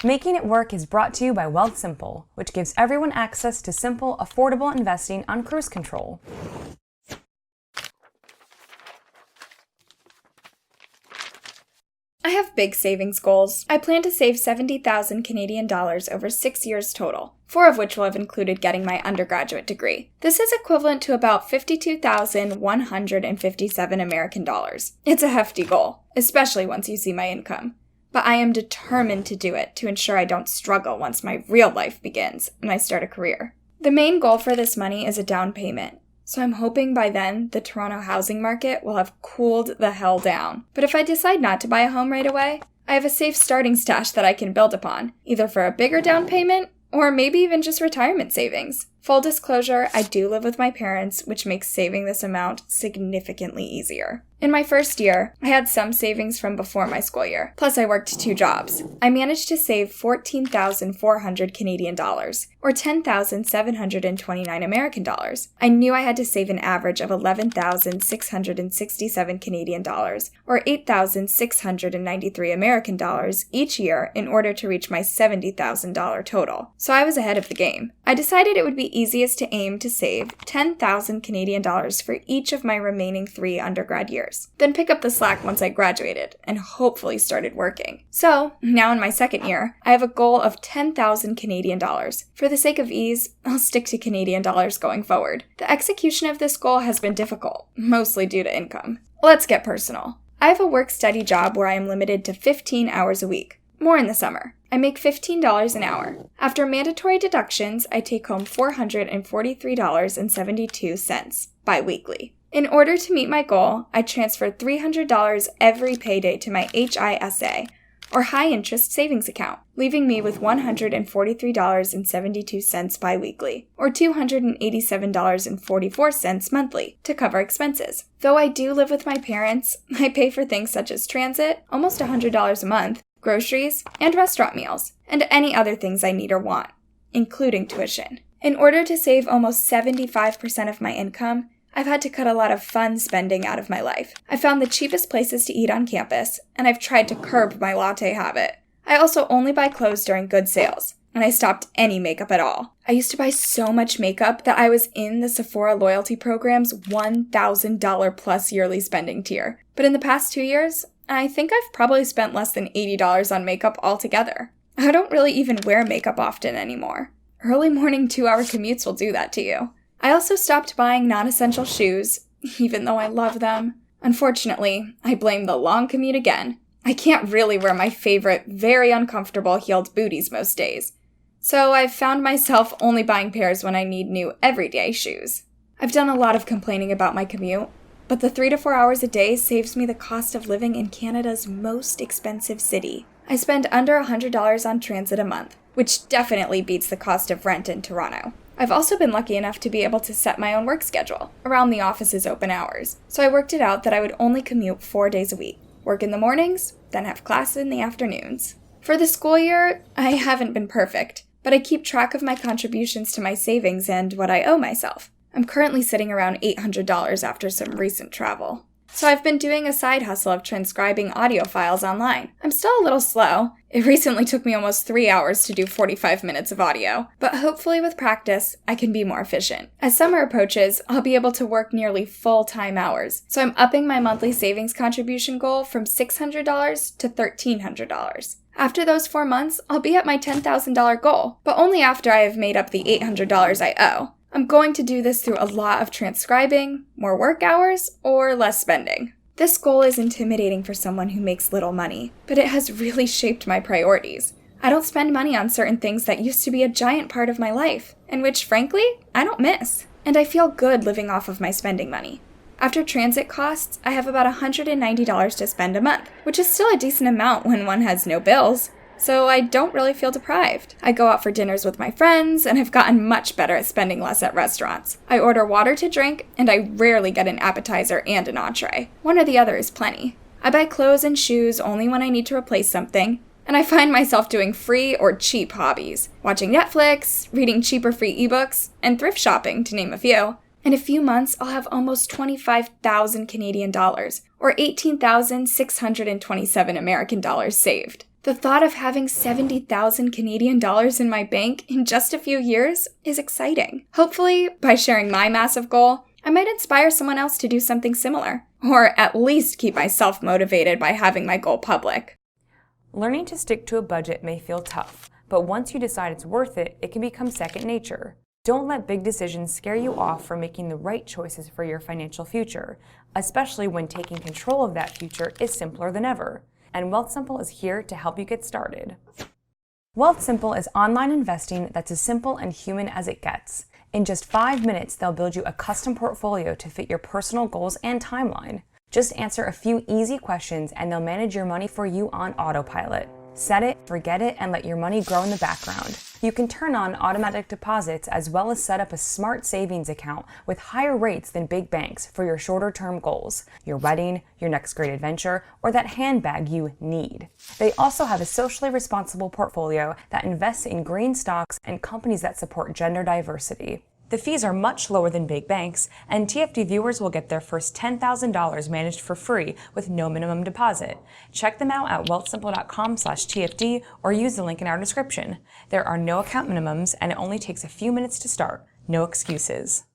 Making It Work is brought to you by WealthSimple, which gives everyone access to simple, affordable investing on cruise control. I have big savings goals. I plan to save 70,000 Canadian dollars over 6 years total, 4 of which will have included getting my undergraduate degree. This is equivalent to about 52,157 American dollars. It's a hefty goal, especially once you see my income. But I am determined to do it to ensure I don't struggle once my real life begins and I start a career. The main goal for this money is a down payment. So I'm hoping by then the Toronto housing market will have cooled the hell down. But if I decide not to buy a home right away, I have a safe starting stash that I can build upon, either for a bigger down payment or maybe even just retirement savings. Full disclosure, I do live with my parents, which makes saving this amount significantly easier. In my first year, I had some savings from before my school year, plus I worked 2 jobs. I managed to save 14,400 Canadian dollars, or 10,729 American dollars. I knew I had to save an average of 11,667 Canadian dollars, or 8,693 American dollars each year in order to reach my $70,000 total. So I was ahead of the game. I decided it would be easiest to aim to save 10,000 Canadian dollars for each of my remaining 3 undergrad years. Then pick up the slack once I graduated and hopefully started working. So, now in my second year, I have a goal of 10,000 Canadian dollars. For the sake of ease, I'll stick to Canadian dollars going forward. The execution of this goal has been difficult, mostly due to income. Let's get personal. I have a work-study job where I am limited to 15 hours a week. More in the summer. I make $15 an hour. After mandatory deductions, I take home $443.72 bi-weekly. In order to meet my goal, I transfer $300 every payday to my HISA, or high-interest savings account, leaving me with $143.72 bi-weekly, or $287.44 monthly, to cover expenses. Though I do live with my parents, I pay for things such as transit, almost $100 a month, groceries, and restaurant meals, and any other things I need or want, including tuition. In order to save almost 75% of my income, I've had to cut a lot of fun spending out of my life. I found the cheapest places to eat on campus, and I've tried to curb my latte habit. I also only buy clothes during good sales, and I stopped any makeup at all. I used to buy so much makeup that I was in the Sephora loyalty program's $1,000 plus yearly spending tier. But in the past 2 years, I think I've probably spent less than $80 on makeup altogether. I don't really even wear makeup often anymore. Early morning 2-hour commutes will do that to you. I also stopped buying non-essential shoes, even though I love them. Unfortunately, I blame the long commute again. I can't really wear my favorite, very uncomfortable heeled booties most days. So I've found myself only buying pairs when I need new everyday shoes. I've done a lot of complaining about my commute, but the 3 to 4 hours a day saves me the cost of living in Canada's most expensive city. I spend under $100 on transit a month, which definitely beats the cost of rent in Toronto. I've also been lucky enough to be able to set my own work schedule around the office's open hours, so I worked it out that I would only commute 4 days a week, work in the mornings, then have class in the afternoons. For the school year, I haven't been perfect, but I keep track of my contributions to my savings and what I owe myself. I'm currently sitting around $800 after some recent travel. So I've been doing a side hustle of transcribing audio files online. I'm still a little slow. It recently took me almost 3 hours to do 45 minutes of audio, but hopefully with practice, I can be more efficient. As summer approaches, I'll be able to work nearly full-time hours, so I'm upping my monthly savings contribution goal from $600 to $1,300. After those 4 months, I'll be at my $10,000 goal, but only after I have made up the $800 I owe. I'm going to do this through a lot of transcribing, more work hours, or less spending. This goal is intimidating for someone who makes little money, but it has really shaped my priorities. I don't spend money on certain things that used to be a giant part of my life, and which, frankly, I don't miss. And I feel good living off of my spending money. After transit costs, I have about $190 to spend a month, which is still a decent amount when one has no bills. So I don't really feel deprived. I go out for dinners with my friends, and I've gotten much better at spending less at restaurants. I order water to drink, and I rarely get an appetizer and an entree. One or the other is plenty. I buy clothes and shoes only when I need to replace something, and I find myself doing free or cheap hobbies, watching Netflix, reading cheap or free ebooks, and thrift shopping, to name a few. In a few months, I'll have almost 25,000 Canadian dollars, or 18,627 American dollars saved. The thought of having 70,000 Canadian dollars in my bank in just a few years is exciting. Hopefully, by sharing my massive goal, I might inspire someone else to do something similar, or at least keep myself motivated by having my goal public. Learning to stick to a budget may feel tough, but once you decide it's worth it, it can become second nature. Don't let big decisions scare you off from making the right choices for your financial future, especially when taking control of that future is simpler than ever. And WealthSimple is here to help you get started. WealthSimple is online investing that's as simple and human as it gets. In just 5 minutes, they'll build you a custom portfolio to fit your personal goals and timeline. Just answer a few easy questions and they'll manage your money for you on autopilot. Set it, forget it, and let your money grow in the background. You can turn on automatic deposits as well as set up a smart savings account with higher rates than big banks for your shorter-term goals, your wedding, your next great adventure, or that handbag you need. They also have a socially responsible portfolio that invests in green stocks and companies that support gender diversity. The fees are much lower than big banks, and TFD viewers will get their first $10,000 managed for free with no minimum deposit. Check them out at wealthsimple.com/TFD or use the link in our description. There are no account minimums, and it only takes a few minutes to start. No excuses.